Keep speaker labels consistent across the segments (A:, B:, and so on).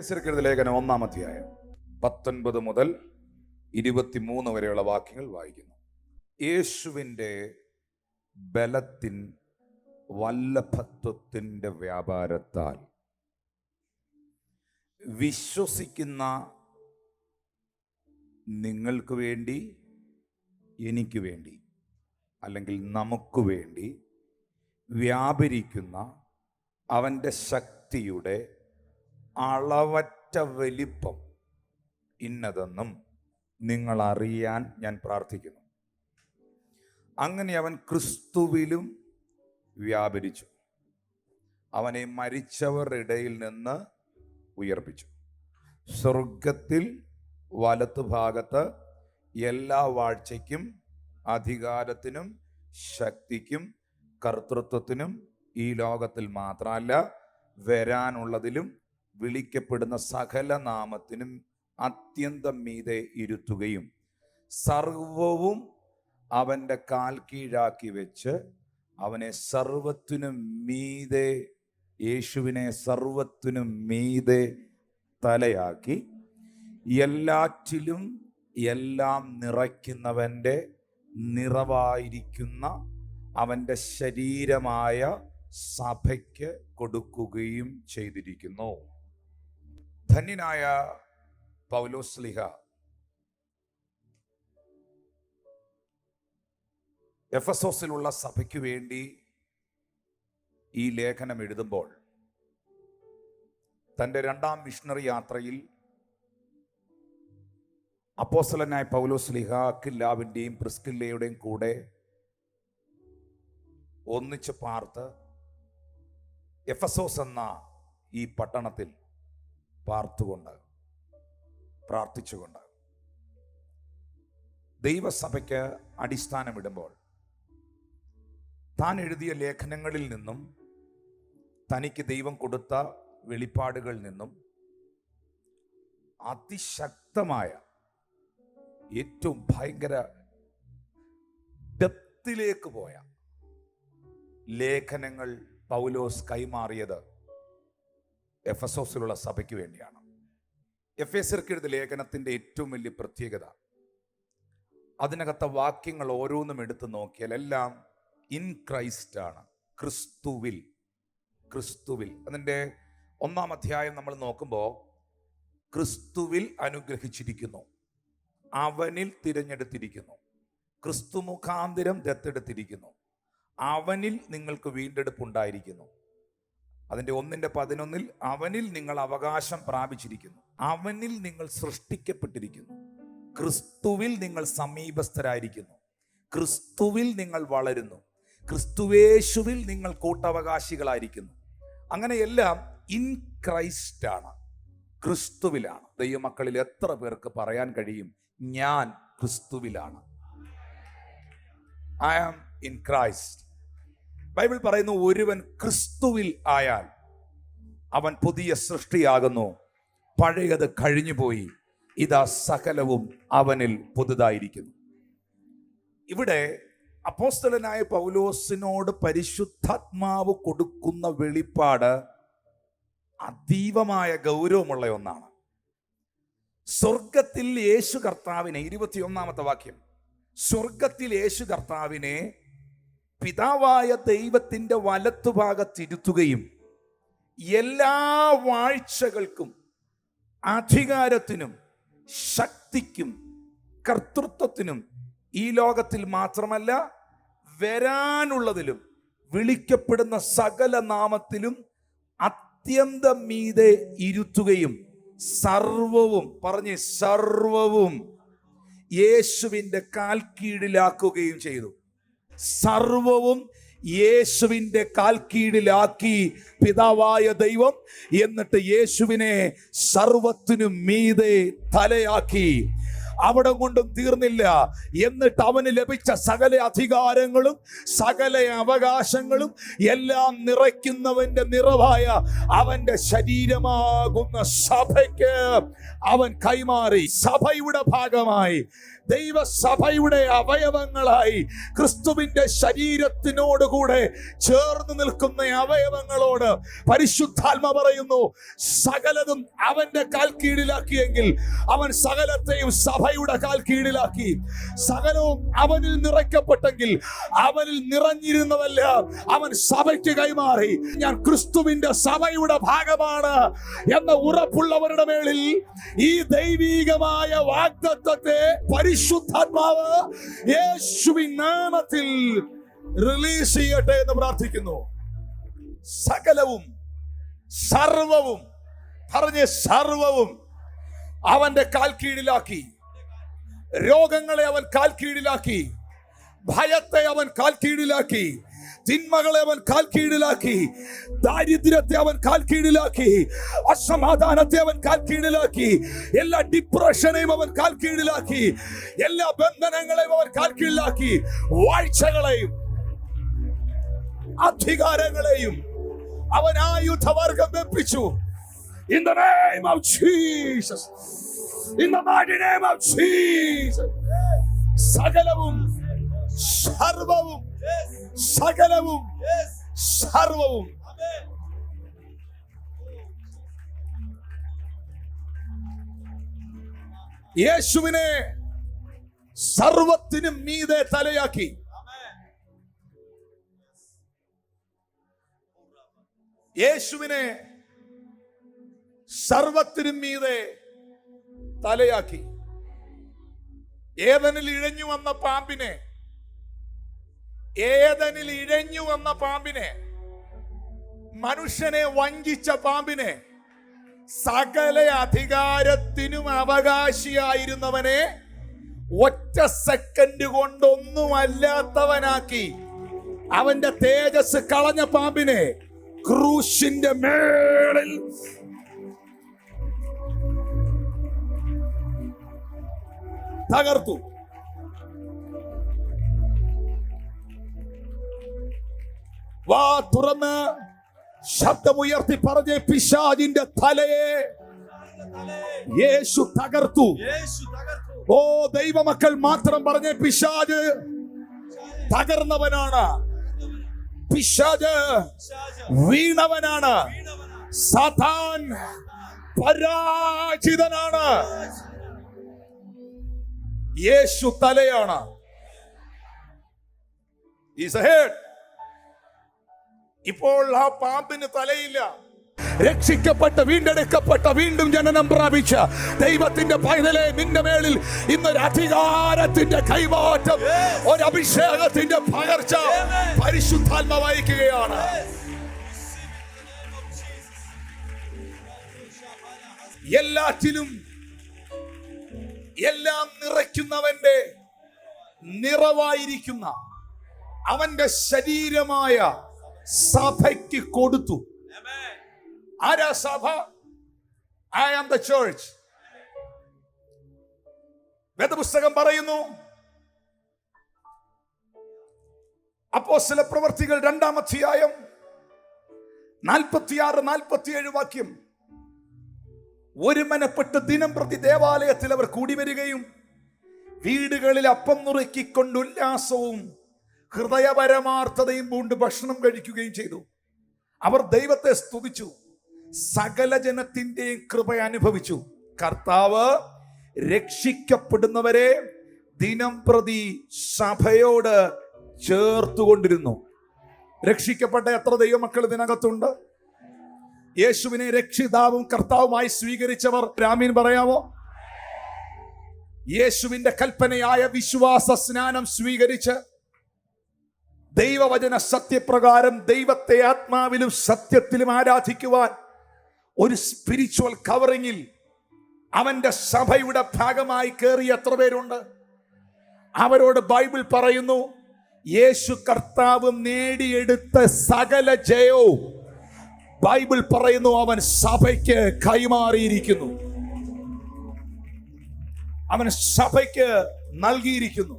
A: എഫെസ്യർക്കെഴുതിയ ലേഖനം 1-ാം അധ്യായം 19 മുതൽ 23 വരെയുള്ള വാക്യങ്ങൾ വായിക്കുന്നു. യേശുവിൻ്റെ ബലത്തിൻ വല്ലഭത്വത്തിൻ്റെ വ്യാപാരത്താൽ വിശ്വസിക്കുന്ന നിങ്ങൾക്ക് വേണ്ടി, എനിക്ക് വേണ്ടി, അല്ലെങ്കിൽ നമുക്ക് വേണ്ടി വ്യാപരിക്കുന്ന അവൻ്റെ ശക്തിയുടെ അളവറ്റ വലിപ്പം ഇന്നതെന്നും നിങ്ങൾ അറിയാൻ ഞാൻ പ്രാർത്ഥിക്കുന്നു. അങ്ങനെ അവൻ ക്രിസ്തുവിലും വ്യാപരിച്ചു, അവനെ മരിച്ചവരുടെ ഇടയിൽ നിന്ന് ഉയർപ്പിച്ചു, സ്വർഗത്തിൽ വലത്തുഭാഗത്ത് എല്ലാ വാഴ്ചയ്ക്കും അധികാരത്തിനും ശക്തിക്കും കർത്തൃത്വത്തിനും ഈ ലോകത്തിൽ മാത്രമല്ല വരാനുള്ളതിലും വിളിക്കപ്പെടുന്ന സകല നാമത്തിനും അത്യന്തം മീതെ ഇരുത്തുകയും സർവവും അവൻ്റെ കാൽ കീഴാക്കി വെച്ച് അവനെ സർവത്തിനും മീതെ, യേശുവിനെ സർവത്തിനും മീതെ തലയാക്കി എല്ലാറ്റിലും എല്ലാം നിറയ്ക്കുന്നവൻ്റെ നിറവായിരിക്കുന്ന അവൻ്റെ ശരീരമായ സഭയ്ക്ക് കൊടുക്കുകയും ചെയ്തിരിക്കുന്നു. ധന്യനായ പൗലോസ്ലീഹ എഫെസോസിലുള്ള സഭയ്ക്ക് വേണ്ടി ഈ ലേഖനം എഴുതുമ്പോൾ തൻ്റെ 2-ാം മിഷണറി യാത്രയിൽ അപ്പോസ്തലനായ പൗലോസ്ലീഹ അക്വിലാവിൻ്റെയും പ്രിസ്കില്ലയുടെയും കൂടെ ഒന്നിച്ച് പാർത്ത് എഫെസോസ് എന്ന ഈ പട്ടണത്തിൽ പാർത്തുകൊണ്ട് പ്രാർത്ഥിച്ചുകൊണ്ട് ദൈവസഭയ്ക്ക് അടിസ്ഥാനമിടുമ്പോൾ താൻ എഴുതിയ ലേഖനങ്ങളിൽ നിന്നും തനിക്ക് ദൈവം കൊടുത്ത വെളിപ്പാടുകളിൽ നിന്നും അതിശക്തമായ ഏറ്റവും ഭയങ്കര ഡെപ്തിലേക്ക് പോയ ലേഖനങ്ങൾ പൗലോസ് കൈമാറിയത് എഫെസോസിലുള്ള സഭയ്ക്ക് വേണ്ടിയാണ്. എഫെസ്യർക്കെഴുതിയ ലേഖനത്തിൻ്റെ ഏറ്റവും വലിയ പ്രത്യേകത, അതിനകത്തെ വാക്യങ്ങൾ ഓരോന്നും എടുത്തു നോക്കിയാൽ എല്ലാം ഇൻ ക്രൈസ്റ്റ് ആണ്, ക്രിസ്തുവിൽ. അതിൻ്റെ 1-ാം അധ്യായം നമ്മൾ നോക്കുമ്പോൾ ക്രിസ്തുവിൽ അനുഗ്രഹിച്ചിരിക്കുന്നു, അവനിൽ തിരഞ്ഞെടുത്തിരിക്കുന്നു, ക്രിസ്തു മുഖാന്തരം ദത്തെടുത്തിരിക്കുന്നു, അവനിൽ നിങ്ങൾക്ക് വീണ്ടെടുപ്പുണ്ടായിരിക്കുന്നു. അതിൻ്റെ 1:11 അവനിൽ നിങ്ങൾ അവകാശം പ്രാപിച്ചിരിക്കുന്നു, അവനിൽ നിങ്ങൾ സൃഷ്ടിക്കപ്പെട്ടിരിക്കുന്നു, ക്രിസ്തുവിൽ നിങ്ങൾ സമീപസ്ഥരായിരിക്കുന്നു, ക്രിസ്തുവിൽ നിങ്ങൾ വളരുന്നു, ക്രിസ്തുവേശുവിൽ നിങ്ങൾ കൂട്ടവകാശികളായിരിക്കുന്നു. അങ്ങനെയെല്ലാം ഇൻ ക്രൈസ്റ്റ് ആണ്, ക്രിസ്തുവിലാണ്. ദൈവമക്കളിൽ എത്ര പേർക്ക് പറയാൻ കഴിയും, ഞാൻ ക്രിസ്തുവിലാണ്? I am in Christ. Bible പറയുന്നു, ഒരുവൻ ക്രിസ്തുവിൽ ആയാൽ അവൻ പുതിയ സൃഷ്ടിയാകുന്നു, പഴയത് കഴിഞ്ഞുപോയി, ഇതാ സകലവും അവനിൽ പുതുതായിരിക്കുന്നു. ഇവിടെ അപ്പോസ്തലനായ പൗലോസിനോട് പരിശുദ്ധാത്മാവ് കൊടുക്കുന്ന വെളിപ്പാട് അതീവമായ ഗൗരവമുള്ള ഒന്നാണ്. സ്വർഗത്തിൽ യേശു കർത്താവിനെ, 21-ാമത്തെ വാക്യം, സ്വർഗത്തിൽ യേശു കർത്താവിനെ പിതാവായ ദൈവത്തിൻ്റെ വലത്തുഭാഗത്തിരുത്തുകയും എല്ലാ വാഴ്ചകൾക്കും അധികാരത്തിനും ശക്തിക്കും കർത്തൃത്വത്തിനും ഈ ലോകത്തിൽ മാത്രമല്ല വരാനുള്ളതിലും വിളിക്കപ്പെടുന്ന സകല നാമത്തിലും അത്യന്തം മീതെ ഇരുത്തുകയും സർവവും, പറഞ്ഞ് സർവവും യേശുവിൻ്റെ കാൽ കീഴിലാക്കുകയും ചെയ്തു. സർവവും യേശുവിൻ്റെ കാൽ കീഴിലാക്കി പിതാവായ ദൈവം. എന്നിട്ട് യേശുവിനെ സർവത്തിനും മീതെ തലയാക്കി അവിടെ കൊണ്ടും തീർന്നില്ല. എന്നിട്ട് അവന് ലഭിച്ച സകല അധികാരങ്ങളും സകല അവകാശങ്ങളും എല്ലാം നിറയ്ക്കുന്നവന്റെ നിറവായ അവന്റെ ശരീരമാകുന്ന സഭയ്ക്ക് അവൻ കൈമാറി. സഭയുടെ ഭാഗമായി, ദൈവസഭയുടെ അവയവങ്ങളായി, ക്രിസ്തുവിന്റെ ശരീരത്തിനോടുകൂടെ ചേർന്ന് നിൽക്കുന്ന അവയവങ്ങളോട് പരിശുദ്ധാത്മ പറയുന്നു, സകലതും അവന്റെ കാൽ കീഴിലാക്കിയെങ്കിൽ അവൻ സകലത്തെയും സഭയുടെ കാൽ കീഴിലാക്കി. സകലവും അവനിൽ നിറയ്ക്കപ്പെട്ടെങ്കിൽ അവനിൽ നിറഞ്ഞിരുന്നതെല്ലാം അവൻ സഭയ്ക്ക് കൈമാറി. ഞാൻ ക്രിസ്തുവിന്റെ സഭയുടെ ഭാഗമാണ് എന്ന ഉറപ്പുള്ളവരുടെ മേളിൽ ഈ ദൈവീകമായ വാഗ്ദത്തത്തെ പരിശുദ്ധാത്മാവ് യേശുവിൻ നാമത്തിൽ റിലീസ് ചെയ്യട്ടെ എന്ന് പ്രാർത്ഥിക്കുന്നു. സകലവും, സർവവും, പറഞ്ഞ സർവവും അവന്റെ കാൽ കീഴിലാക്കി. രോഗങ്ങളെ അവൻ കാൽ കീഴിലാക്കി, ഭയത്തെ അവൻ കാൽ കീഴിലാക്കി, തിന്മകളെ അവൻ കാൽ കീഴിലാക്കി, ദാരിദ്ര്യത്തെ അവൻ കാൽ കീഴിലാക്കി, അസമാധാനത്തെ അവൻ കാൽ കീഴിലാക്കി, എല്ലാ ഡിപ്രഷനെയും അവൻ കാൽ കീഴിലാക്കി, എല്ലാ ബന്ധനങ്ങളെയും അവൻ കാൽ കീഴിലാക്കി, വാഴ്ചകളെയും അധികാരങ്ങളെയും അവൻ ആയുധവർഗം വെപ്പിച്ചു. In the name of Jesus, in the mighty name of Jesus, സകലവും സർവവും, സകലവും സർവവും യേശുവിനെ സർവത്തിനും മീതെ തലയാക്കി. യേശുവിനെ സർവത്തിനും മീതെ തലയാക്കി. ഏദനിൽ ഇഴഞ്ഞു വന്ന പാമ്പിനെ, ഏദനിൽ ഇഴഞ്ഞു വന്ന പാമ്പിനെ, മനുഷ്യനെ വഞ്ചിച്ച പാമ്പിനെ, സകല അധികാരത്തിനും അവകാശിയായിരുന്നവനെ ഒറ്റ സെക്കൻഡ് കൊണ്ടൊന്നുമല്ലാത്തവനാക്കി. അവന്റെ തേജസ് കളഞ്ഞ പാമ്പിനെ ക്രൂശിന്റെ മേളിൽ തകർത്തു. വാ തുറന്ന് ശബ്ദമുയർത്തി പറഞ്ഞ്, പിശാചിന്റെ തലയെ യേശു തകർത്തു. ഓ ദൈവമക്കൾ മാത്രം പറഞ്ഞ്, പിശാച് തകർന്നവനാണ്, പിശാച് വീണവനാണ്, സാത്താൻ പരാജിതനാണ്. യേശു തലയാണ്. ഇപ്പോൾ ആ പാമ്പിന് തലയില്ല. രക്ഷിക്കപ്പെട്ട, വീണ്ടെടുക്കപ്പെട്ട, വീണ്ടും ജനനം പ്രാപിച്ച ദൈവത്തിന്റെ പൈതലെ, നിന്റെ മേളിൽ ഇന്നൊരു അധികാരത്തിന്റെ കൈമാറ്റം, ഒരു അഭിഷേകത്തിന്റെ പകർച്ച പരിശുദ്ധാത്മ വഹിക്കുകയാണ്. എല്ലാറ്റിലും എല്ലാം നിറയ്ക്കുന്നവന്റെ നിറവായിരിക്കുന്ന അവന്റെ ശരീരമായ സഭയ്ക്ക് കൊടുത്തു. ആരാ സഭ? I am the church. വേദപുസ്തകം പറയുന്നു, അപ്പോസ്തല പ്രവർത്തികൾ 2-ാം അധ്യായം 46-47 വാക്യം. ഒരുമനപ്പെട്ട് ദിനം പ്രതി ദേവാലയത്തിൽ അവർ കൂടി വരികയും വീടുകളിൽ അപ്പം നുറുക്കിക്കൊണ്ട് ഉല്ലാസവും ഹൃദയപരമാർത്ഥതയും പൂണ്ട് ഭക്ഷണം കഴിക്കുകയും ചെയ്തു. അവർ ദൈവത്തെ സ്തുതിച്ചു, സകല ജനത്തിന്റെയും കൃപ അനുഭവിച്ചു. കർത്താവ് രക്ഷിക്കപ്പെടുന്നവരെ ദിനം പ്രതി സഭയോട് ചേർത്തുകൊണ്ടിരുന്നു. രക്ഷിക്കപ്പെട്ട എത്ര ദൈവമക്കൾ ഇതിനകത്തുണ്ട്? യേശുവിനെ രക്ഷിതാവും കർത്താവുമായി സ്വീകരിച്ചവർ ആമീൻ പറയാമോ? യേശുവിന്റെ കൽപ്പനയായ വിശ്വാസ സ്നാനം സ്വീകരിച്ച് ദൈവവചന സത്യപ്രകാരം ദൈവത്തെ ആത്മാവിലും സത്യത്തിലും ആരാധിക്കുവാൻ ഒരു സ്പിരിച്വൽ കവറിങ്ങിൽ അവന്റെ സഭയുടെ ഭാഗമായി കയറിയ എത്ര പേരുണ്ട്? അവരോട് ബൈബിൾ പറയുന്നു, യേശു കർത്താവ് നേടിയെടുത്ത സകല ജയവും ബൈബിൾ പറയുന്നു അവൻ സഭയ്ക്ക് കൈമാറിയിരിക്കുന്നു. അവൻ സഭയ്ക്ക് നൽകിയിരിക്കുന്നു.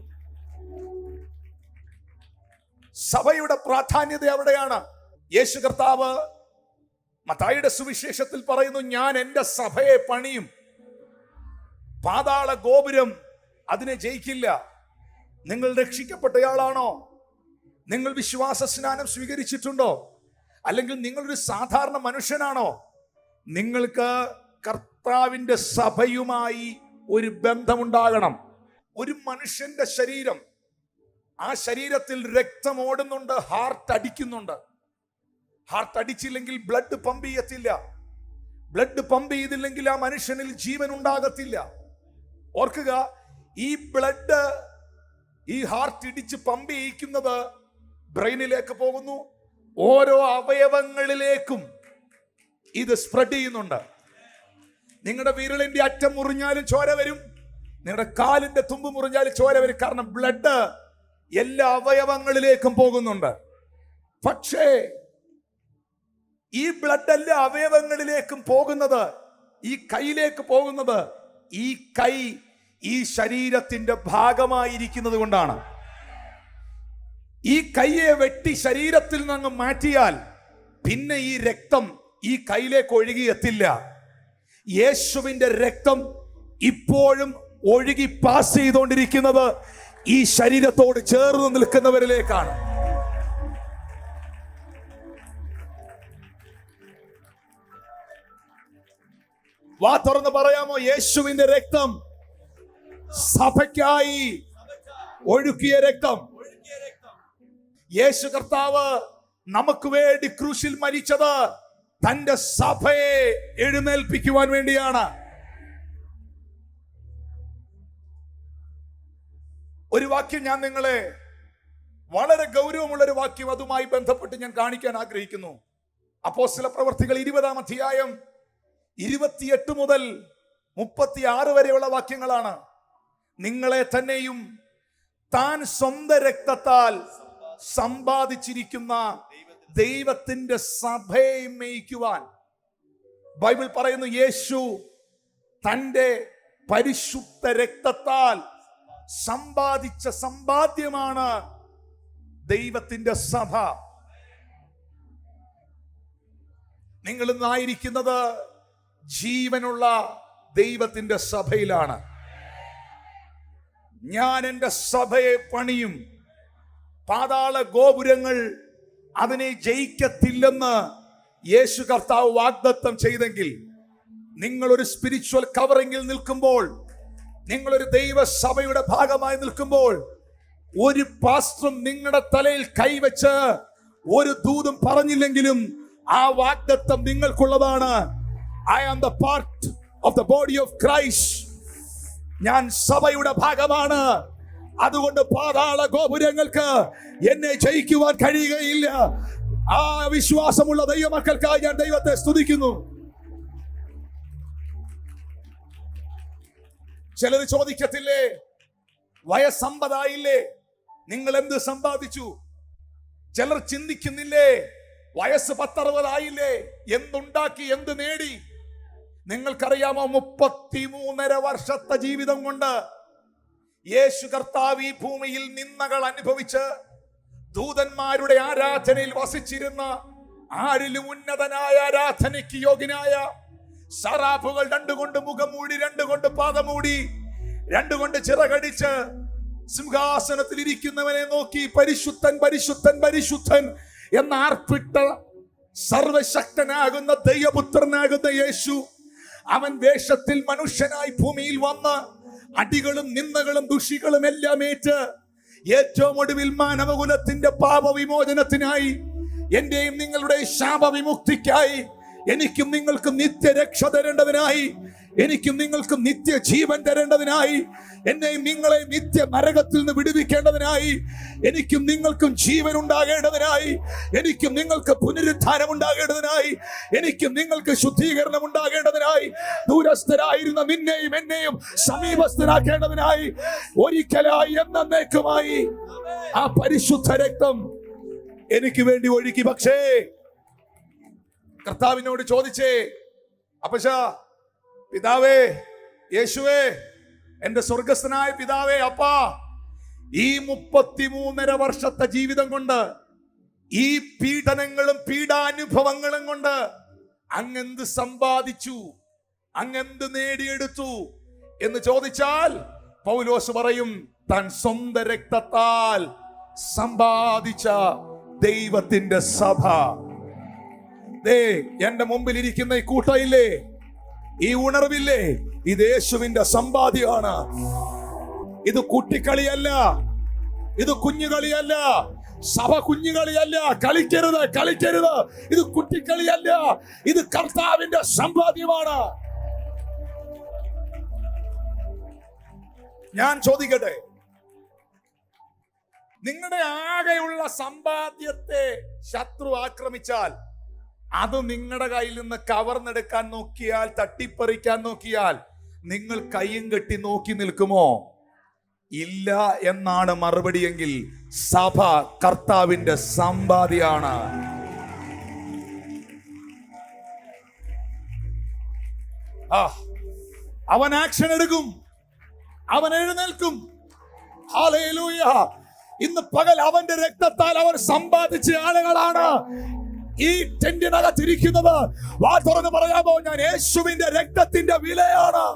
A: സഭയുടെ പ്രാധാന്യത അവിടെയാണ്. യേശു കർത്താവ് മത്തായിയുടെ സുവിശേഷത്തിൽ പറയുന്നു, ഞാൻ എൻ്റെ സഭയെ പണിയും, പാതാള ഗോപുരം അതിനെ ജയിക്കില്ല. നിങ്ങൾ രക്ഷിക്കപ്പെട്ടയാളാണോ? നിങ്ങൾ വിശ്വാസ സ്നാനം സ്വീകരിച്ചിട്ടുണ്ടോ? അല്ലെങ്കിൽ നിങ്ങളൊരു സാധാരണ മനുഷ്യനാണോ? നിങ്ങൾക്ക് കർത്താവിൻ്റെ സഭയുമായി ഒരു ബന്ധമുണ്ടാകണം. ഒരു മനുഷ്യന്റെ ശരീരം, ആ ശരീരത്തിൽ രക്തം ഓടുന്നുണ്ട്, ഹാർട്ട് അടിക്കുന്നുണ്ട്. ഹാർട്ട് അടിച്ചില്ലെങ്കിൽ ബ്ലഡ് പമ്പ് ചെയ്യത്തില്ല. ബ്ലഡ് പമ്പ് ചെയ്തില്ലെങ്കിൽ ആ മനുഷ്യനിൽ ജീവൻ ഉണ്ടാകത്തില്ല. ഓർക്കുക, ഈ ബ്ലഡ്, ഈ ഹാർട്ട് ഇടിച്ച് പമ്പ് ചെയ്യിക്കുന്നത് ബ്രെയിനിലേക്ക് പോകുന്നു. ഓരോ അവയവങ്ങളിലേക്കും ഇത് സ്പ്രെഡ് ചെയ്യുന്നുണ്ട്. നിങ്ങളുടെ വിരലിന്റെ അറ്റം മുറിഞ്ഞാലും ചോര വരും, നിങ്ങളുടെ കാലിന്റെ തുമ്പ് മുറിഞ്ഞാലും ചോര വരും. കാരണം ബ്ലഡ് എല്ലാ അവയവങ്ങളിലേക്കും പോകുന്നുണ്ട്. പക്ഷേ ഈ ബ്ലഡ് എല്ലാ അവയവങ്ങളിലേക്കും പോകുന്നത്, ഈ കൈയിലേക്ക് പോകുന്നത്, ഈ കൈ ഈ ശരീരത്തിന്റെ ഭാഗമായിരിക്കുന്നത് കൊണ്ടാണ്. ഈ കൈയെ വെട്ടി ശരീരത്തിൽ നിന്ന് മാറ്റിയാൽ പിന്നെ ഈ രക്തം ഈ കൈയിലേക്ക് ഒഴുകിയെത്തില്ല. യേശുവിന്റെ രക്തം ഇപ്പോഴും ഒഴുകി പാസ് ചെയ്തുകൊണ്ടിരിക്കുന്നത് ഈ ശരീരത്തോട് ചേർന്ന് നിൽക്കുന്നവരിലേക്കാണ്. വാ തുറന്ന് പറയാമോ? യേശുവിന്റെ രക്തം, സഭയ്ക്കായി ഒഴുക്കിയ രക്തം. യേശു കർത്താവ് നമുക്ക് വേണ്ടി ക്രൂശിൽ മരിച്ചത് തന്റെ സഭയെ എഴുന്നേൽപ്പിക്കുവാൻ വേണ്ടിയാണ്. ഒരു വാക്യം ഞാൻ നിങ്ങളെ, വളരെ ഗൗരവമുള്ള ഒരു വാക്യം, അതുമായി ബന്ധപ്പെട്ട് ഞാൻ കാണിക്കാൻ ആഗ്രഹിക്കുന്നു. അപ്പോസ്തല പ്രവർത്തികൾ 20-ാം അധ്യായം 28 മുതൽ 36 വരെയുള്ള വാക്യങ്ങളാണ്. നിങ്ങളെ തന്നെയും താൻ സ്വന്തം രക്തത്താൽ സമ്പാദിച്ചിരിക്കുന്ന ദൈവത്തിന്റെ സഭയെ മേയ്ക്കുവാൻ. ബൈബിൾ പറയുന്നു, യേശു തന്റെ പരിശുദ്ധ രക്തത്താൽ സമ്പാദിച്ച സമ്പാദ്യമാണ് ദൈവത്തിന്റെ സഭ. നിങ്ങൾ ഇന്നായിരിക്കുന്നത് ജീവനുള്ള ദൈവത്തിന്റെ സഭയിലാണ്. ഞാൻ എൻ്റെ സഭയെ പണിയും, പാതാള ഗോപുരങ്ങൾ അതിനെ ജയിക്കത്തില്ലെന്ന് യേശു കർത്താവ് വാഗ്ദത്തം ചെയ്തെങ്കിൽ, നിങ്ങളൊരു സ്പിരിച്വൽ കവറിങ്ങിൽ നിൽക്കുമ്പോൾ, നിങ്ങളൊരു ദൈവസഭയുടെ ഭാഗമായി നിൽക്കുമ്പോൾ, ഒരു പാസ്റ്ററും നിങ്ങളുടെ തലയിൽ കൈവച്ച് ഒരു ദൂതും പറഞ്ഞില്ലെങ്കിലും ആ വാഗ്ദത്തം നിങ്ങൾക്കുള്ളതാണ്. I am the part of the body of Christ. ഞാൻ സഭയുടെ ഭാഗമാണ്. അതുകൊണ്ട് പാതാള ഗോപുരങ്ങൾക്ക് എന്നെ ജയിക്കുവാൻ കഴിയുകയില്ല. ആ വിശ്വാസമുള്ള ദൈവമക്കൾക്കായി ഞാൻ ദൈവത്തെ സ്തുതിക്കുന്നു. ചിലർ ചോദിക്കത്തില്ലേ, വയസ്സ് 50 ആയില്ലേ, നിങ്ങൾ എന്ത് സമ്പാദിച്ചു? ചിലർ ചിന്തിക്കുന്നില്ലേ, വയസ്സ് 10-60 ആയില്ലേ, എന്തുണ്ടാക്കി, എന്ത് നേടി? നിങ്ങൾക്കറിയാമോ, 33.5 വർഷത്തെ ജീവിതം കൊണ്ട് യേശു കർത്താവ് ഈ ഭൂമിയിൽ നിന്ദകൾ അനുഭവിച്ച് ദൂതന്മാരുടെ ആരാധനയിൽ വസിച്ചിരുന്ന, ആരിലും ഉന്നതനായ ആരാധനയ്ക്ക് യോഗ്യനായ, സറാഫുകൾ 2 കൊണ്ട് മുഖം മൂടി, 2 കൊണ്ട് പാദം മൂടി, 2 കൊണ്ട് ചിറകടിച്ച് സിംഹാസനത്തിൽ ഇരിക്കുന്നവനെ നോക്കി പരിശുദ്ധൻ പരിശുദ്ധൻ പരിശുദ്ധൻ എന്ന് ആർപ്പിട്ട സർവശക്തനാകുന്ന ദൈവപുത്രനാകുന്ന യേശു, അവൻ വേഷത്തിൽ മനുഷ്യനായി ഭൂമിയിൽ വന്ന് അടികളും നിന്ദകളും ദുഷികളും എല്ലാം ഏറ്റ് ഏറ്റവും ഒടുവിൽ മാനവകുലത്തിന്റെ പാപവിമോചനത്തിനായി, എന്റെയും നിങ്ങളുടെ ശാപവിമുക്തിക്കായി, എനിക്കും നിങ്ങൾക്കും നിത്യരക്ഷ തരേണ്ടതിനായി, എനിക്കും നിങ്ങൾക്കും നിത്യജീവൻ തരേണ്ടതിനായി, എന്നെയും നിങ്ങളെയും നിത്യ നരകത്തിൽ നിന്ന് വിടുവിക്കേണ്ടതിനായി, എനിക്കും നിങ്ങൾക്കും ജീവൻ ഉണ്ടാകേണ്ടതിനായി, എനിക്കും നിങ്ങൾക്ക് പുനരുദ്ധാനം ഉണ്ടാകേണ്ടതിനായി, എനിക്കും നിങ്ങൾക്ക് ശുദ്ധീകരണം ഉണ്ടാകേണ്ടതിനായി, ദൂരസ്ഥരായിരുന്ന നിന്നെയും എന്നെയും സമീപസ്ഥരാക്കേണ്ടതിനായി, ഒരിക്കലായി എന്നേക്കുമായി ആ പരിശുദ്ധ രക്തം എനിക്ക് വേണ്ടി ഒഴുക്കി. പക്ഷേ കർത്താവിനോട് ചോദിച്ചേ, അപ്പശ, പിതാവേ, യേശുവേ, എന്റെ സ്വർഗസ്ഥനായ പിതാവേ, അപ്പാ, ഈ 33.5 വർഷത്തെ ജീവിതം കൊണ്ട്, ഈ പീഡനങ്ങളും പീഡാനുഭവങ്ങളും കൊണ്ട് അങ്ങെന്ത് സമ്പാദിച്ചു, അങ്ങെന്ത് നേടിയെടുത്തു എന്ന് ചോദിച്ചാൽ പൗലോസ് പറയും, താൻ സ്വന്തം രക്തത്താൽ സമ്പാദിച്ച ദൈവത്തിന്റെ സഭ. ദേ എന്റെ മുമ്പിൽ ഇരിക്കുന്ന ഈ കൂട്ടയില്ലേ, ഈ ഉണർവില്ലേ, ഇത് യേശുവിന്റെ സമ്പാദ്യമാണ്. ഇത് കുട്ടിക്കളിയല്ല, ഇത് കുഞ്ഞുകളിയല്ല, സഭ കുഞ്ഞുകളിയല്ല. കളിക്കരുത്, കളിക്കരുത്. ഇത് കുട്ടിക്കളിയല്ല, ഇത് കർത്താവിന്റെ സമ്പാദ്യമാണ്. ഞാൻ ചോദിക്കട്ടെ, നിങ്ങളുടെ ആകെയുള്ള സമ്പാദ്യത്തെ ശത്രു ആക്രമിച്ചാൽ, അത് നിങ്ങളുടെ കയ്യിൽ നിന്ന് കവർന്നെടുക്കാൻ നോക്കിയാൽ, തട്ടിപ്പറിക്കാൻ നോക്കിയാൽ, നിങ്ങൾ കയ്യും കെട്ടി നോക്കി നിൽക്കുമോ? ഇല്ല എന്നാണ് മറുപടിയെങ്കിൽ സഭ കർത്താവിന്റെ സമ്പാദ്യമാണ്. അവൻ ആക്ഷൻ എടുക്കും, അവൻ എഴുന്നേൽക്കും. ഹല്ലേലൂയ. ഇന്ന് പകൽ അവന്റെ രക്തത്താൽ അവൻ സമ്പാദിച്ച ആളുകളാണ് ഈ ടെന്റിനകത്തിരിക്കുന്നത്. വാ തുറന്ന് പറയാമോ, ഞാൻ യേശുവിന്റെ രക്തത്തിന്റെ വിലയാണ്.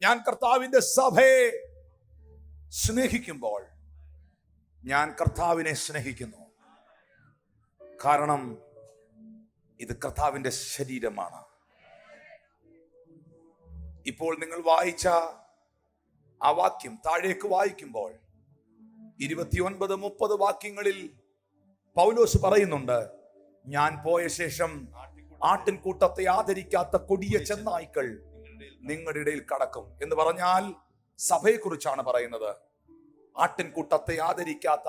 A: ഞാൻ കർത്താവിന്റെ സഭയെ സ്നേഹിക്കുമ്പോൾ ഞാൻ കർത്താവിനെ സ്നേഹിക്കുന്നു. കാരണം ഇത് കർത്താവിന്റെ ശരീരമാണ്. ഇപ്പോൾ നിങ്ങൾ വായിച്ച ആ വാക്യം താഴേക്ക് വായിക്കുമ്പോൾ 29-30 വാക്യങ്ങളിൽ പൗലോസ് പറയുന്നുണ്ട്, ഞാൻ പോയ ശേഷം ആട്ടിൻകൂട്ടത്തെ ആദരിക്കാത്ത കൊടിയ ചെന്നായ്ക്കൾ നിങ്ങളുടെ ഇടയിൽ കടക്കും എന്ന് പറഞ്ഞാൽ സഭയെ കുറിച്ചാണ് പറയുന്നത്. ആട്ടിൻകൂട്ടത്തെ ആദരിക്കാത്ത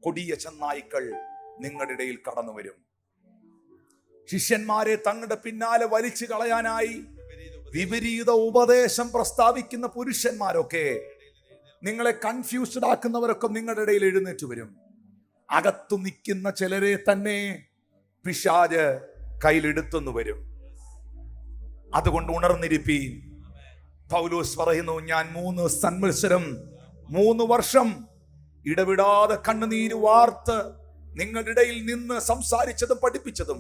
A: കൊടിയ ചെന്നായ്ക്കൾ നിങ്ങളുടെ ഇടയിൽ കടന്നു വരും. ശിഷ്യന്മാരെ തങ്ങളുടെ പിന്നാലെ വലിച്ചു കളയാനായി വിപരീത ഉപദേശം പ്രസ്താവിക്കുന്ന പുരുഷന്മാരൊക്കെ, നിങ്ങളെ കൺഫ്യൂസ്ഡ് ആക്കുന്നവരൊക്കെ നിങ്ങളുടെ ഇടയിൽ എഴുന്നേറ്റ് വരും. അകത്തു നിൽക്കുന്ന ചിലരെ തന്നെ പിശാച് കയ്യിലെടുത്തെന്ന് വരും. അതുകൊണ്ട് ഉണർന്നിരിപ്പീൻ. പൗലോസ് പറയുന്നു, ഞാൻ 3 സംവത്സരം 3 വർഷം ഇടവിടാതെ കണ്ണുനീര് വാർത്ത് നിങ്ങളുടെ ഇടയിൽ നിന്ന് സംസാരിച്ചതും പഠിപ്പിച്ചതും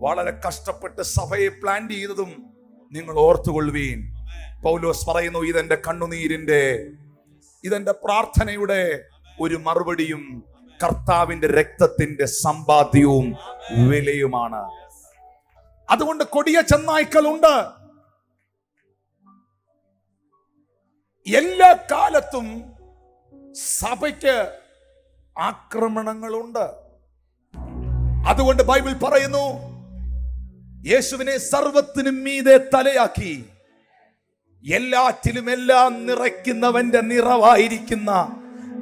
A: വളരെ കഷ്ടപ്പെട്ട് സഭയെ പ്ലാൻ ചെയ്തതും നിങ്ങൾ ഓർത്തുകൊള്ളുവീൻ. പൗലോസ് പറയുന്നു, ഇതെന്റെ കണ്ണുനീരിന്റെ, ഇതെന്റെ പ്രാർത്ഥനയുടെ ഒരു മറുപടിയും കർത്താവിന്റെ രക്തത്തിന്റെ സമ്പാദ്യവും വിലയുമാണ്. അതുകൊണ്ട് കൊടിയ ചെന്നായ്ക്കളുണ്ട്. എല്ലാ കാലത്തും സഭയ്ക്ക് ആക്രമണങ്ങളുണ്ട്. അതുകൊണ്ട് ബൈബിൾ പറയുന്നു, യേശുവിനെ സർവത്തിനും മീതെ തലയാക്കി എല്ലാറ്റിലും എല്ലാം നിറയ്ക്കുന്നവന്റെ നിറവായിരിക്കുന്ന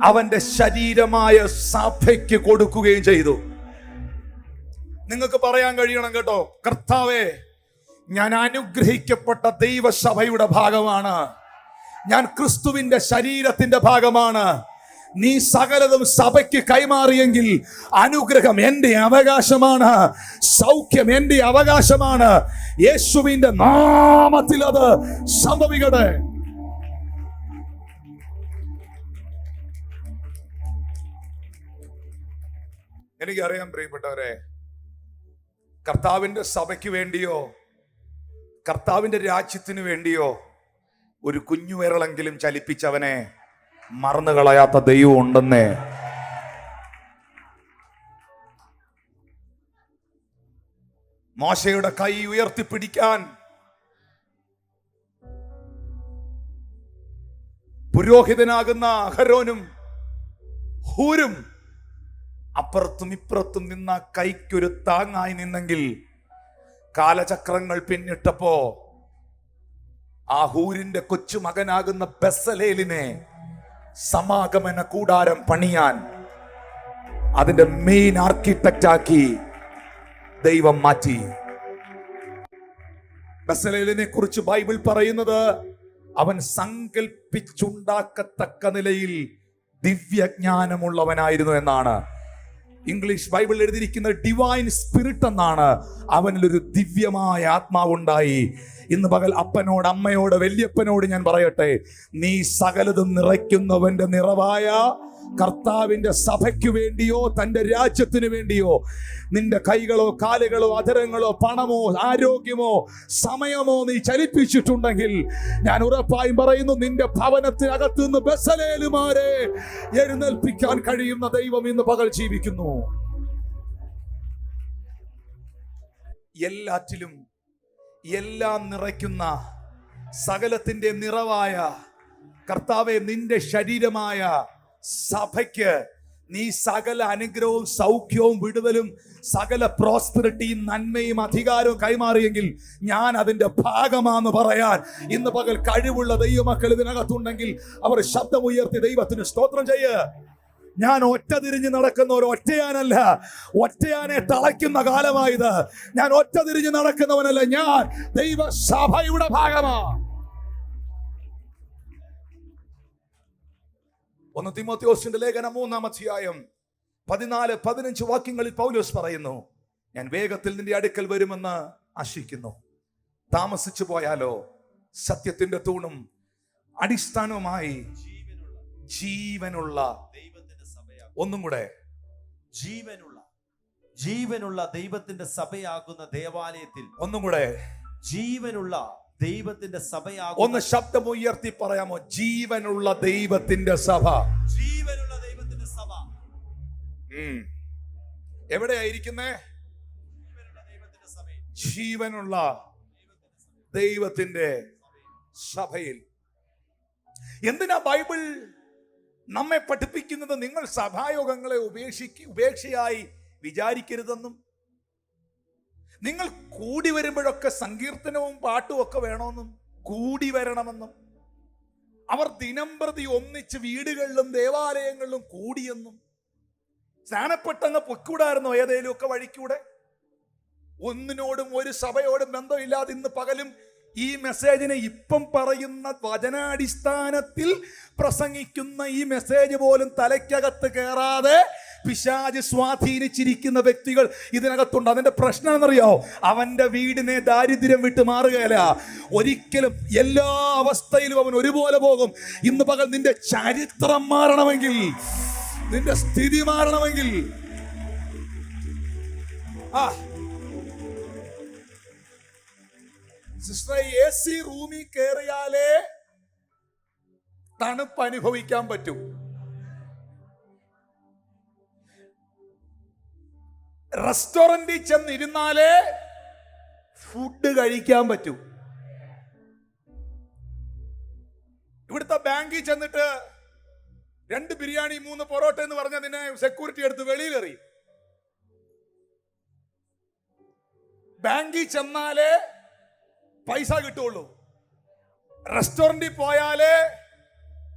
A: അവന്റെ ശരീരമായ സഭയ്ക്ക് കൊടുക്കുകയും ചെയ്തു. നിങ്ങൾക്ക് പറയാൻ കഴിയണം കേട്ടോ, കർത്താവേ, ഞാൻ അനുഗ്രഹിക്കപ്പെട്ട ദൈവസഭയുടെ ഭാഗമാണ്, ഞാൻ ക്രിസ്തുവിന്റെ ശരീരത്തിന്റെ ഭാഗമാണ്. നീ സകലതും സഭയ്ക്ക് കൈമാറിയെങ്കിൽ അനുഗ്രഹം എന്റെ അവകാശമാണ്, സൗഖ്യം എന്റെ അവകാശമാണ്. യേശുവിന്റെ നാമത്തിൽ അത് സംഭവിക്കട്ടെ. എനിക്കറിയാം പ്രിയപ്പെട്ടവരെ, കർത്താവിന്റെ സഭയ്ക്ക് വേണ്ടിയോ കർത്താവിന്റെ രാജ്യത്തിന് വേണ്ടിയോ ഒരു കുഞ്ഞു വിരളെങ്കിലും ചലിപ്പിച്ചവനെ മറന്നു കളയാത്ത ദൈവം ഉണ്ടെന്നേ. മോശയുടെ കൈ ഉയർത്തിപ്പിടിക്കാൻ പുരോഹിതനാകുന്ന അഹരോനും ഹൂരും അപ്പുറത്തും ഇപ്പുറത്തും നിന്ന കൈക്കൊരു താങ്ങായി നിന്നെങ്കിൽ, കാലചക്രങ്ങൾ പിന്നിട്ടപ്പോ ആ ഹൂരിന്റെ കൊച്ചുമകനാകുന്ന ബെസലേലിനെ സമാഗമന കൂടാരം പണിയാൻ അതിന്റെ മെയിൻ ആർക്കിടെക്റ്റ് ആക്കി ദൈവം മാറ്റി. ബെസലേലിനെ കുറിച്ച് ബൈബിൾ പറയുന്നത്, അവൻ സങ്കൽപ്പിച്ചുണ്ടാക്കത്തക്ക നിലയിൽ ദിവ്യജ്ഞാനമുള്ളവനായിരുന്നു എന്നാണ്. ഇംഗ്ലീഷ് ബൈബിളിൽ എഴുതിയിരിക്കുന്ന ഡിവൈൻ സ്പിരിറ്റ് എന്നാണ്. അവനിലൊരു ദിവ്യമായ ആത്മാവുണ്ടായി. ഇന്ന് പകൽ അപ്പനോട്, അമ്മയോട്, വല്യപ്പനോട് ഞാൻ പറയട്ടെ, നീ സകലതും നിറയ്ക്കുന്നവന്റെ നിറവായ കർത്താവിന്റെ സഭയ്ക്ക് വേണ്ടിയോ തന്റെ രാജ്യത്തിന് വേണ്ടിയോ നിന്റെ കൈകളോ കാലുകളോ അധരങ്ങളോ പണമോ ആരോഗ്യമോ സമയമോ നീ ചലിപ്പിച്ചിട്ടുണ്ടെങ്കിൽ ഞാൻ ഉറപ്പായും പറയുന്നു, നിന്റെ ഭവനത്തിനകത്ത് നിന്ന് ബെസലേലുമാരെ എഴുന്നേൽപ്പിക്കാൻ കഴിയുന്ന ദൈവം ഇന്ന് പകൽ ജീവിക്കുന്നു. എല്ലാറ്റിലും എല്ലാം നിറയ്ക്കുന്ന സകലത്തിന്റെ നിറവായ കർത്താവെ, നിന്റെ ശരീരമായ സഭയ്ക്ക് നീ സകല അനുഗ്രഹവും സൗഖ്യവും വിടുതലും സകല പ്രോസ്പെറിറ്റിയും നന്മയും അധികാരവും കൈമാറിയെങ്കിൽ ഞാൻ അതിന്റെ ഭാഗമാണെന്ന് പറയാൻ ഇന്ന് പകൽ കഴിവുള്ള ദൈവമക്കൾ ഇതിനകത്തുണ്ടെങ്കിൽ അവർ ശബ്ദമുയർത്തി ദൈവത്തിന് സ്തോത്രം ചെയ്യ്. ഞാൻ ഒറ്റ തിരിഞ്ഞ് നടക്കുന്ന ഒരു ഒറ്റയാനല്ല, ഒറ്റയാനെ തളയ്ക്കുന്ന കാലമായത്. ഞാൻ ഒറ്റ തിരിഞ്ഞ് നടക്കുന്നവനല്ല, ഞാൻ ദൈവസഭയുടെ ഭാഗമാണ്. 1 തീമോഥെയോസിന്റെ ലേഖനം 3-ാം അധ്യായം 14-15 വാക്യങ്ങളിൽ പൗലോസ് പറയുന്നു, ഞാൻ വേഗത്തിൽ നിന്റെ അടുക്കൽ വരുമെന്ന് ആശിക്കുന്നു. താമസിച്ചു പോയാലോ സത്യത്തിന്റെ തൂണും അടിസ്ഥാനവുമായി ജീവനുള്ള ഒന്നും കൂടെ
B: ജീവനുള്ള ദൈവത്തിന്റെ സഭയാകുന്ന ദേവാലയത്തിൽ
A: ഒന്നും കൂടെ
B: ജീവനുള്ള ദൈവത്തിന്റെ സഭയാകുന്ന,
A: ഒന്ന് ശബ്ദമുയർത്തി പറയാമോ? ജീവനുള്ള ദൈവത്തിന്റെ സഭ.
B: ജീവനുള്ള ദൈവത്തിന്റെ സഭ
A: എവിടെയായിരിക്കുന്നേ? ജീവനുള്ള ദൈവത്തിന്റെ സഭയിൽ. എന്തിനാ ബൈബിൾ നമ്മെ പഠിപ്പിക്കുന്നത്? നിങ്ങൾ സഭായോഗങ്ങളെ ഉപേക്ഷയായി വിചാരിക്കരുതെന്നും, നിങ്ങൾ കൂടി വരുമ്പോഴൊക്കെ സങ്കീർത്തനവും പാട്ടും ഒക്കെ വേണമെന്നും, കൂടി വരണമെന്നും, അവർ ദിനംപ്രതി ഒന്നിച്ച് വീടുകളിലും ദേവാലയങ്ങളിലും കൂടിയെന്നും. സ്നാനപ്പെട്ടങ്ങ് പൊക്കൂടായിരുന്നോ ഏതേലും ഒക്കെ വഴിക്കൂടെ? ഒന്നിനോടും ഒരു സഭയോടും ബന്ധമില്ലാതെ ഇന്ന് പകലും ഈ മെസ്സേജിനെ ഇപ്പം പറയുന്ന വചനാടിസ്ഥാനത്തിൽ പ്രസംഗിക്കുന്ന ഈ മെസ്സേജ് പോലും തലയ്ക്കകത്ത് കയറാതെ പിശാച് സ്വാധീനിച്ചിരിക്കുന്ന വ്യക്തികൾ ഇതിനകത്തുണ്ട്. അതിന്റെ പ്രശ്നം എന്നറിയോ? അവന്റെ വീടിനെ ദാരിദ്ര്യം വിട്ട് മാറുകയല്ല ഒരിക്കലും. എല്ലാ അവസ്ഥയിലും അവൻ ഒരുപോലെ പോകും. ഇന്ന് പകൽ നിന്റെ ചരിത്രം മാറണമെങ്കിൽ, നിന്റെ സ്ഥിതി മാറണമെങ്കിൽ, സിസ്റ്ററെ, AC റൂമിൽ കയറിയാലേ തണുപ്പ് അനുഭവിക്കാൻ പറ്റും. റെസ്റ്റോറന്റിൽ ചെന്നിരുന്നാലേ ഫുഡ് കഴിക്കാൻ പറ്റൂ. ഇവിടുത്തെ ബാങ്കിൽ ചെന്നിട്ട് 2 ബിരിയാണി 3 പൊറോട്ട എന്ന് പറഞ്ഞാൽ നിന്നെ സെക്യൂരിറ്റി എടുത്ത് വെളിയിലെറി. ബാങ്കിൽ ചെന്നാലേ പൈസ കിട്ടുള്ളൂ, റെസ്റ്റോറന്റിൽ പോയാലേ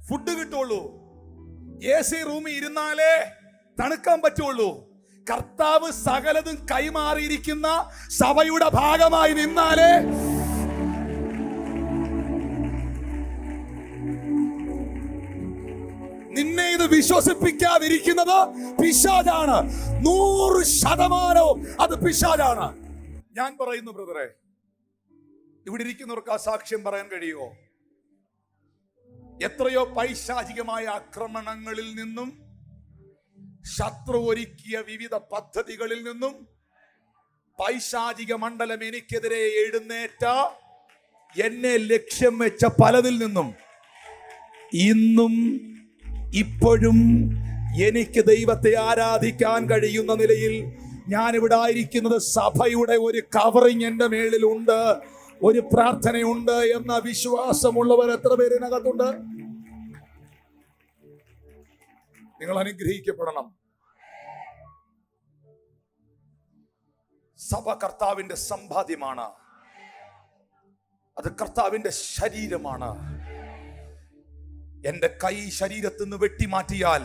A: ഫുഡ് കിട്ടുള്ളൂ, AC റൂമിൽ ഇരുന്നാലേ തണുക്കാൻ പറ്റുള്ളൂ. കർത്താവ് സകലതും കൈമാറിയിരിക്കുന്ന സഭയുടെ ഭാഗമായി നിന്നാലേ നിന്നെ ഇത് വിശ്വസിപ്പിക്കാതിരിക്കുന്നത് പിശാചാണ്. 100% അത് പിശാചാണ്. ഞാൻ പറയുന്നു ബ്രദറെ, ഇവിടെ ഇരിക്കുന്നവർക്ക് ആ സാക്ഷ്യം പറയാൻ കഴിയുമോ? എത്രയോ പൈശാചികമായ ആക്രമണങ്ങളിൽ നിന്നും, ശത്രു ഒരുക്കിയ വിവിധ പദ്ധതികളിൽ നിന്നും, പൈശാചിക മണ്ഡലം എനിക്കെതിരെ എഴുന്നേറ്റ എന്നെ ലക്ഷ്യം വെച്ച പലതിൽ നിന്നും ഇന്നും ഇപ്പോഴും എനിക്ക് ദൈവത്തെ ആരാധിക്കാൻ കഴിയുന്ന നിലയിൽ ഞാനിവിടെ ആയിരിക്കുന്നത് സഭയുടെ ഒരു കവറിങ് എൻ്റെ മേളിലുണ്ട്, ഒരു പ്രാർത്ഥനയുണ്ട് എന്ന വിശ്വാസമുള്ളവർ എത്ര പേരിനകത്തുണ്ട്? നിങ്ങൾ അനുഗ്രഹിക്കപ്പെടണം. സഭ കർത്താവിന്റെ സമ്പാദ്യമാണ്, അത് കർത്താവിന്റെ ശരീരമാണ്. എന്റെ കൈ ശരീരത്തിൽ നിന്ന് വെട്ടിമാറ്റിയാൽ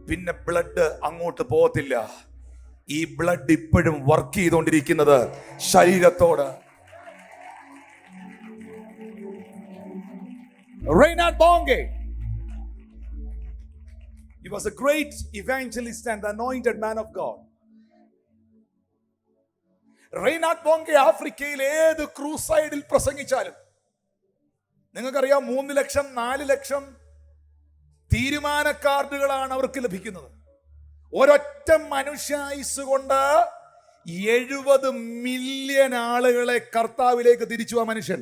A: പിന്നെ ബ്ലഡ് അങ്ങോട്ട് പോകത്തില്ല. ഈ ബ്ലഡ് ഇപ്പോഴും വർക്ക് ചെയ്തുകൊണ്ടിരിക്കുന്നത് ശരീരത്തോട്. റെയ്നാഡ് ബോംഗെ He was a great evangelist and anointed man of God. റെയ്നാഡ് ബോങ്കെ ആഫ്രിക്കയിൽ ഏത് ക്രൂസൈഡിൽ പ്രസംഗിച്ചാലും നിങ്ങൾക്കറിയാം 3 ലക്ഷം 4 ലക്ഷം തീരുമാന കാർഡുകളാണ് അവർക്ക് ലഭിക്കുന്നത്. ഒരൊറ്റ മനുഷ്യായുസ് കൊണ്ട് 70 മില്യൺ ആളുകളെ കർത്താവിലേക്ക് തിരിച്ചു ആ മനുഷ്യൻ.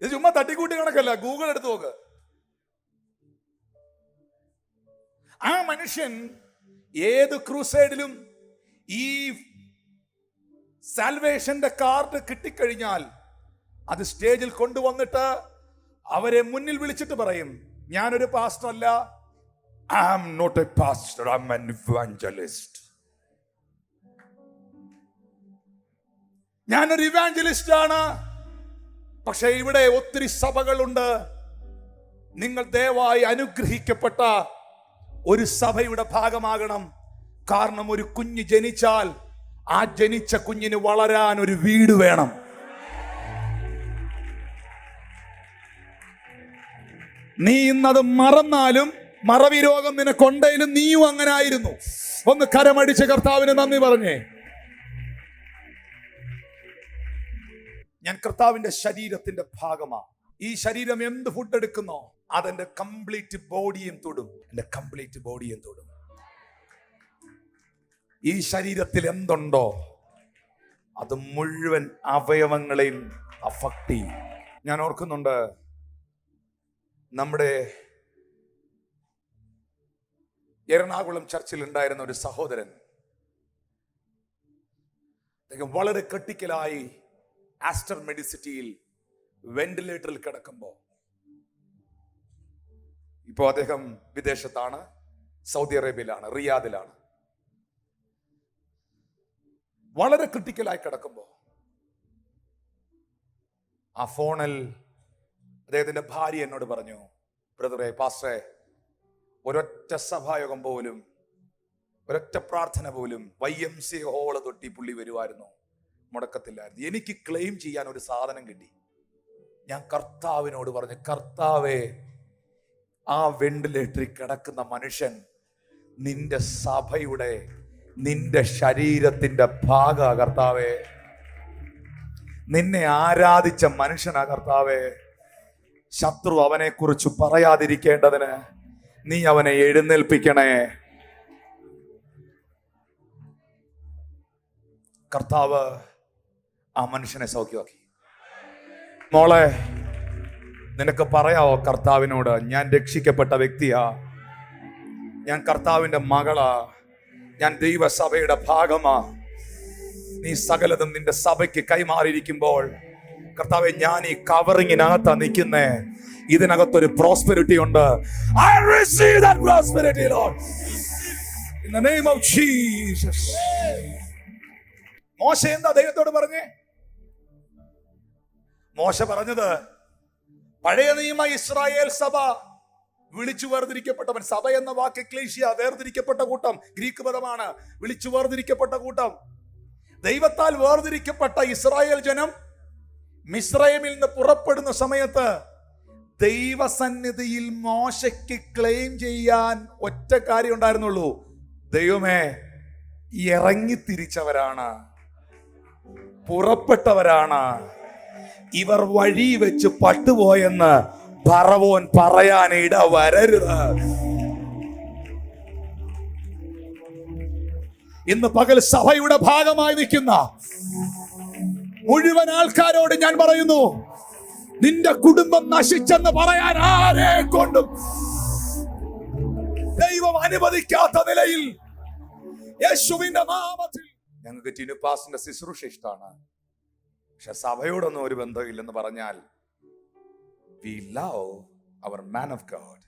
A: ഇത് ചുമ്മാ തട്ടിക്കൂട്ടി കണക്കല്ല, ഗൂഗിൾ എടുത്ത് നോക്ക്. ആ മനുഷ്യൻ ഏത് ക്രൂസൈഡിലും ഈ സാൽവേഷന്റെ കാർഡ് കിട്ടിക്കഴിഞ്ഞാൽ അത് സ്റ്റേജിൽ കൊണ്ടുവന്നിട്ട് അവരെ മുന്നിൽ വിളിച്ചിട്ട് പറയും, ഞാനൊരു പാസ്റ്റർ അല്ല, I am not a pastor, I am an evangelist. ഞാനൊരു ഇവാഞ്ചലിസ്റ്റ് ആണ്. പക്ഷെ ഇവിടെ ഒത്തിരി സഭകളുണ്ട്. നിങ്ങൾ ദയവായി അനുഗ്രഹിക്കപ്പെട്ട ഒരു സഭയുടെ ഭാഗമാകണം. കാരണം ഒരു കുഞ്ഞ് ജനിച്ചാൽ ആ ജനിച്ച കുഞ്ഞിന് വളരാൻ ഒരു വീട് വേണം. നീ ഇന്നത് മറന്നാലും മറവി രോഗം നിനക്കൊണ്ടെങ്കിലും നീയും അങ്ങനെ ആയിരുന്നു. ഒന്ന് കരമടിച്ച് കർത്താവിന് നന്ദി പറഞ്ഞേ. ഞാൻ കർത്താവിന്റെ ശരീരത്തിന്റെ ഭാഗമാണ്. ഈ ശരീരം എന്ത് ഫുഡ് എടുക്കുന്നോ അതെന്റെ കംപ്ലീറ്റ് ബോഡിയും തൊടും. എന്റെ കംപ്ലീറ്റ് ബോഡിയും തൊടും. ഈ ശരീരത്തിൽ എന്തുണ്ടോ അത് മുഴുവൻ അവയവങ്ങളെയും അഫക്ട് ചെയ്യും. ഞാൻ ഓർക്കുന്നുണ്ട്, നമ്മുടെ എറണാകുളം ചർച്ചിൽ ഉണ്ടായിരുന്ന ഒരു സഹോദരൻ, അദ്ദേഹം വളരെ ക്രിട്ടിക്കലായി ആസ്റ്റർ മെഡിസിറ്റിയിൽ വെന്റിലേറ്ററിൽ കിടക്കുമ്പോൾ, ഇപ്പോൾ അദ്ദേഹം വിദേശത്താണ്, സൗദി അറേബ്യയിലാണ്, റിയാദിലാണ്. വളരെ ക്രിട്ടിക്കലായി കിടക്കുമ്പോൾ ആ ഫോണിൽ അദ്ദേഹത്തിന്റെ ഭാര്യ എന്നോട് പറഞ്ഞു, ബ്രദറെ, പാസ്റ്ററെ, ഒരൊറ്റ സഭായോഗം പോലും, ഒരൊറ്റ പ്രാർത്ഥന പോലും YMCA ഹോള് തൊട്ടി പുള്ളി വരുമായിരുന്നു, മുടക്കത്തില്ലായിരുന്നു. എനിക്ക് ക്ലെയിം ചെയ്യാൻ ഒരു സാധനം കിട്ടി. ഞാൻ കർത്താവിനോട് പറഞ്ഞു, കർത്താവേ, ആ വെന്റിലേറ്ററിൽ കിടക്കുന്ന മനുഷ്യൻ നിന്റെ സഭയുടെ, നിന്റെ ശരീരത്തിന്റെ ഭാഗ കർത്താവേ, നിന്നെ ആരാധിച്ച മനുഷ്യനാ കർത്താവേ. ശത്രു അവനെ കുറിച്ച് പറയാതിരിക്കേണ്ടതിന് നീ അവനെ എഴുന്നേൽപ്പിക്കണേ. കർത്താവ് ആ മനുഷ്യനെ സൗഖ്യമാക്കി. മോളെ, നിനക്ക് പറയാവോ കർത്താവിനോട്, ഞാൻ രക്ഷിക്കപ്പെട്ട വ്യക്തിയാ, ഞാൻ കർത്താവിന്റെ മകളാ, ഞാൻ ദൈവസഭയുടെ ഭാഗമാ. നീ സകലതും നിന്റെ സഭയ്ക്ക് കൈമാറിയിരിക്കുമ്പോൾ, കർത്താവെ, ഞാൻ ഈ കവറിങ്ങിനകത്താ നിൽക്കുന്നേ, ഇതിനകത്തൊരു പ്രോസ്പെരിറ്റി ഉണ്ട്. I receive that prosperity, Lord, in the name of Jesus. മോശ എന്താ ദൈവത്തോട് പറഞ്ഞേ? മോശ പറഞ്ഞത്, പഴയ നിയമ ഇസ്രായേൽ സഭ വിളിച്ചു വേർതിരിക്കപ്പെട്ടവൻ. സഭ എന്ന വാക്ക് എക്ലേഷ്യ, വേർതിരിക്കപ്പെട്ട കൂട്ടം, ഗ്രീക്ക് പദമാണ്. വിളിച്ചു വേർതിരിക്കപ്പെട്ട കൂട്ടം. ദൈവത്താൽ വേർതിരിക്കപ്പെട്ട ഇസ്രായേൽ ജനം മിസ്രൈമിൽ നിന്ന് പുറപ്പെടുന്ന സമയത്ത് ദൈവസന്നിധിയിൽ മോശയ്ക്ക് ക്ലെയിം ചെയ്യാൻ ഒറ്റ കാര്യം ഉണ്ടായിരുന്നുള്ളൂ, ദൈവമേ, ഇറങ്ങിത്തിരിച്ചവരാണ്, പുറപ്പെട്ടവരാണ്, ഇവർ വഴി വെച്ച് പട്ടുപോയെന്ന് ഫറവോൻ പറയാൻ ഇട വരരുത്. ഇന്ന് പകൽ സഭയുടെ ഭാഗമായി നിൽക്കുന്ന മുഴുവൻ ആൾക്കാരോട് ഞാൻ പറയുന്നു, നിന്റെ കുടുംബം നശിച്ചെന്ന് പറയാൻ ആരെ കൊണ്ടും ദൈവം അനുവദിക്കാത്ത നിലയിൽ യേശുവിന്റെ നാമത്തിൽ. ഞങ്ങൾക്ക് ടിനുപാസിന്റെ ശുശ്രൂഷ ഇഷ്ടമാണ്, പക്ഷെ സഭയോടൊന്നും ഒരു ബന്ധമില്ലെന്ന് പറഞ്ഞാൽ we love our man of God.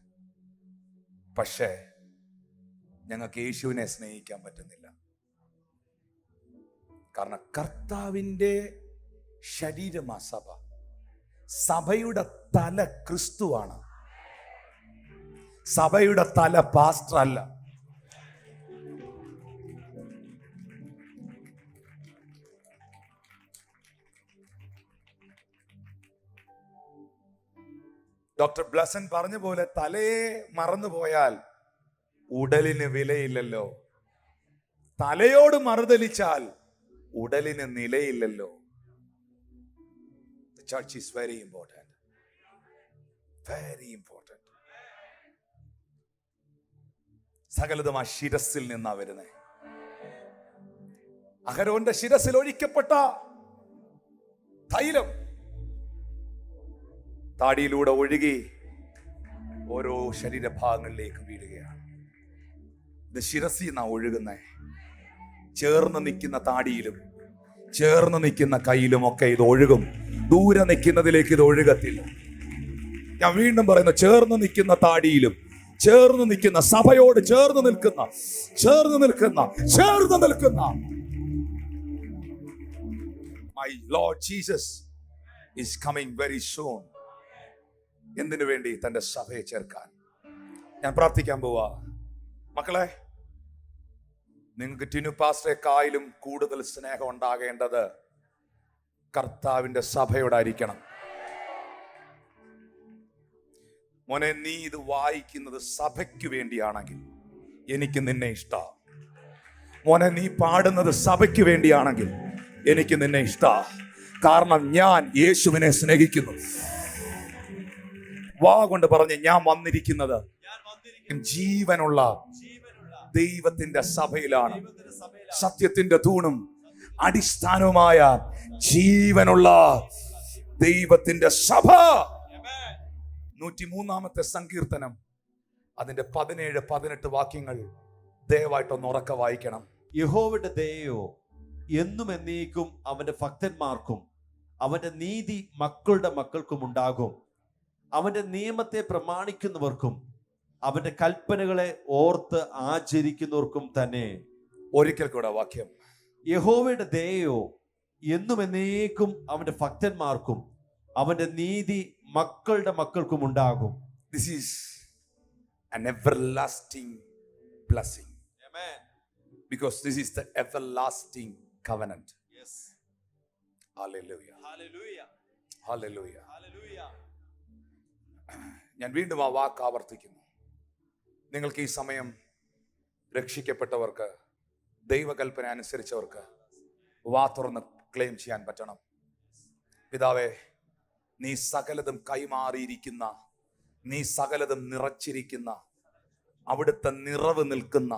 A: പക്ഷേ ഞങ്ങൾക്ക് യേശുവിനെ സ്നേഹിക്കാൻ പറ്റുന്നില്ല. കാരണം കർത്താവിന്റെ ശരീരമാ സഭ. സഭയുടെ തല ക്രിസ്തുവാണ്. സഭയുടെ തല പാസ്റ്റർ അല്ല. ഡോക്ടർ ബ്ലസൻ പറഞ്ഞ പോലെ തലയെ മറന്നുപോയാൽ ഉടലിന് വിലയില്ലല്ലോ. തലയോട് മറുതലിച്ചാൽ ഉടലിന് നിലയില്ലല്ലോ. The church is very important. Very important. സകലതും ആ ശിരസിൽ നിന്നാ വരുന്നേ. അഹരോന്റെ ശിരസിൽ ഒഴിക്കപ്പെട്ട തൈലം താടിയിലൂടെ ഒഴുകി ഓരോ ശരീരഭാഗങ്ങളിലേക്ക് വീഴുകയാണ്. ഇത് ശിരസിൽ നിന്നാ ഒഴുകുന്നേ. ചേർന്ന് നിൽക്കുന്ന താടിയിലും ചേർന്ന് നിൽക്കുന്ന കയ്യിലും ഒക്കെ ഇത് ഒഴുകും. ദൂരെ നിൽക്കുന്നതിലേക്ക് ഇത് ഒഴുകത്തില്ല. ഞാൻ വീണ്ടും പറയുന്നു, ചേർന്ന് നിൽക്കുന്ന താടിയിലും ചേർന്ന് നിൽക്കുന്ന സഭയോട് ചേർന്ന് നിൽക്കുന്ന My Lord Jesus is coming very soon. എന്തിനു വേണ്ടി? തന്റെ സഭയെ ചേർക്കാൻ. ഞാൻ പ്രാർത്ഥിക്കാൻ പോവാ. മക്കളെ, നിങ്ങൾക്ക് ടിനു പാസ്റ്ററേക്കാളും കൂടുതൽ സ്നേഹം ഉണ്ടാകേണ്ടത് കർത്താവിന്റെ സഭയോടായിരിക്കണം. മോനെ, നീ ഇത് വായിക്കുന്നത് സഭയ്ക്ക് വേണ്ടിയാണെങ്കിൽ എനിക്ക് നിന്നെ ഇഷ്ടം. മോനെ, നീ പാടുന്നത് സഭയ്ക്ക് വേണ്ടിയാണെങ്കിൽ എനിക്ക് നിന്നെ ഇഷ്ടം. കാരണം ഞാൻ യേശുവിനെ സ്നേഹിക്കുന്നു. വാ കൊണ്ട് പറഞ്ഞ്, ഞാൻ വന്നിരിക്കുന്നത് ജീവനുള്ള ദൈവത്തിന്റെ സഭയിലാണ്. സത്യത്തിന്റെ തൂണും അടിസ്ഥാനവുമായ ജീവനുള്ള ദൈവത്തിന്റെ സഭ. 103-ാമത്തെ സങ്കീർത്തനം അതിന്റെ 17-18 വാക്യങ്ങൾ ദയവായിട്ടൊന്ന് ഉറക്കെ വായിക്കണം.
B: യഹോവയുടെ ദയയോ എന്നും എന്നേക്കും അവന്റെ ഭക്തന്മാർക്കും അവന്റെ നീതി മക്കളുടെ മക്കൾക്കും ഉണ്ടാകും. അവന്റെ നിയമത്തെ പ്രമാണിക്കുന്നവർക്കും അവന്റെ കൽപ്പനകളെ ഓർത്ത് ആചരിക്കുന്നവർക്കും തന്നെ.
A: ഒരിക്കൽ കൂടെ വാക്യം.
B: യഹോവയുടെ ദയയോ എന്നും എന്നേക്കും അവന്റെ ഭക്തന്മാർക്കും അവന്റെ നീതി മക്കളുടെ മക്കൾക്കും ഉണ്ടാകും.
A: This is an everlasting blessing.
B: Amen.
A: Because this is the everlasting covenant.
B: Yes.
A: Hallelujah.
B: Hallelujah.
A: Hallelujah.
B: Hallelujah.
A: ഞാൻ വീണ്ടും ആ വാക്ക് ആവർത്തിക്കുന്നു. നിങ്ങൾക്ക് ഈ സമയം രക്ഷിക്കപ്പെട്ടവർക്ക്, ദൈവകൽപ്പന അനുസരിച്ചവർക്ക് വാ തുറന്ന് ക്ലെയിം ചെയ്യാൻ പറ്റണം. പിതാവേ, നീ സകലതും കൈമാറിയിരിക്കുന്ന, നീ സകലതും നിറച്ചിരിക്കുന്ന, അവിടുത്തെ നിറവ് നിൽക്കുന്ന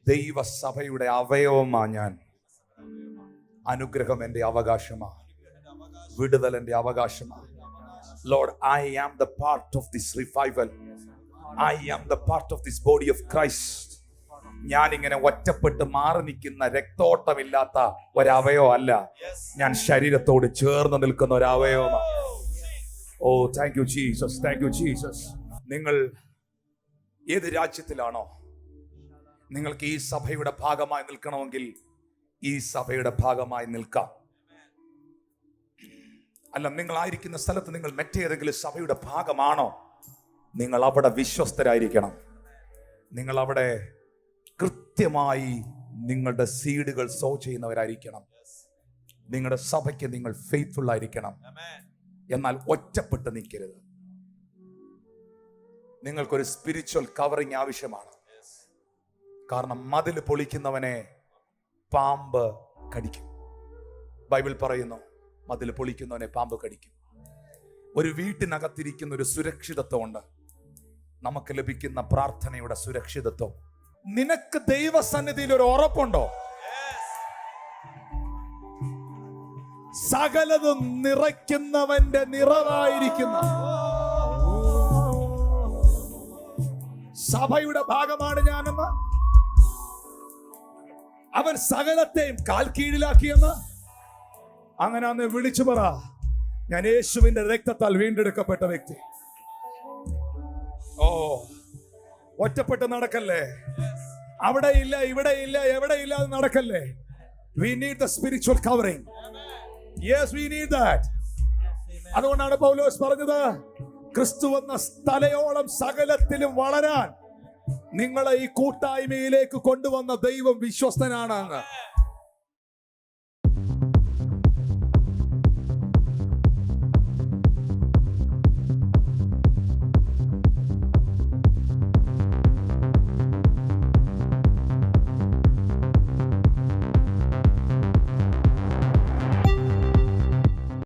A: ദൈവസഭയുടെ അവയവമാ ഞാൻ. അനുഗ്രഹം എൻ്റെ അവകാശമാ, വിടുതൽ എൻ്റെ അവകാശമാ. Lord, I am the part of this revival. I am the part of this body of Christ. ഞാൻ ഇങ്ങനെ ഒറ്റപ്പെട്ട് മാറി നിൽക്കുന്ന രക്തോട്ടമില്ലാത്ത ഒരവയവം അല്ല. ഞാൻ ശരീരത്തോട് ചേർന്ന് നിൽക്കുന്ന ഒരവയവമാണ്. Oh, thank you Jesus, thank you Jesus. നിങ്ങൾ ഏത് രാജ്യത്തിലാണോ, നിങ്ങൾക്ക് ഈ സഭയുടെ ഭാഗമായി നിൽക്കണമെങ്കിൽ ഈ സഭയുടെ ഭാഗമായി നിൽക്കാം. അല്ല, നിങ്ങളായിരിക്കുന്ന സ്ഥലത്ത് നിങ്ങൾ മറ്റേതെങ്കിലും സഭയുടെ ഭാഗമാണോ, നിങ്ങൾ അവിടെ വിശ്വസ്തരായിരിക്കണം. നിങ്ങൾ അവിടെ കൃത്യമായി നിങ്ങളുടെ സീഡുകൾ സോ ചെയ്യുന്നവരായിരിക്കണം. നിങ്ങളുടെ സഭയ്ക്ക് നിങ്ങൾ ഫെയ്ത്ത്ഫുൾ ആയിരിക്കണം. എന്നാൽ ഒറ്റപ്പെട്ട് നിൽക്കരുത്. നിങ്ങൾക്കൊരു സ്പിരിച്വൽ കവറിങ് ആവശ്യമാണ്. കാരണം മതിൽ പൊളിക്കുന്നവനെ പാമ്പ് കടിക്കും. ബൈബിൾ പറയുന്നു, മതിൽ പൊളിക്കുന്നവനെ പാമ്പ് കടിക്കും. ഒരു വീട്ടിനകത്തിരിക്കുന്ന ഒരു സുരക്ഷിതത്വമുണ്ട്. നമുക്ക് ലഭിക്കുന്ന പ്രാർത്ഥനയുടെ സുരക്ഷിതത്വം. നിനക്ക് ദൈവസന്നിധിയിൽ ഒരു ഉറപ്പുണ്ടോ? സകലതും നിറയ്ക്കുന്നവന്റെ നിറവായിരിക്കുന്ന സഭയുടെ ഭാഗമാണ് ഞാനെന്ന്, അവൻ സകലത്തെയും കാൽ കീഴിലാക്കിയെന്ന് അങ്ങനെ അന്ന് വിളിച്ചു പറ, ഞാൻ യേശുവിന്റെ രക്തത്താൽ വീണ്ടെടുക്കപ്പെട്ട വ്യക്തി. ഓ, ഒറ്റപ്പെട്ട് നടക്കല്ലേ. അവിടെ ഇല്ല, ഇവിടെ ഇല്ല, എവിടെ ഇല്ല നടക്കല്ലേ. We need the spiritual covering. Yes, we need that. അതുകൊണ്ടാണ് പൗലോസ് പറഞ്ഞത്, ക്രിസ്തു എന്ന സ്ഥലയോളം സകലത്തിലും വളരാൻ നിങ്ങളെ ഈ കൂട്ടായ്മയിലേക്ക് കൊണ്ടുവന്ന ദൈവം വിശ്വസ്തനാണ്.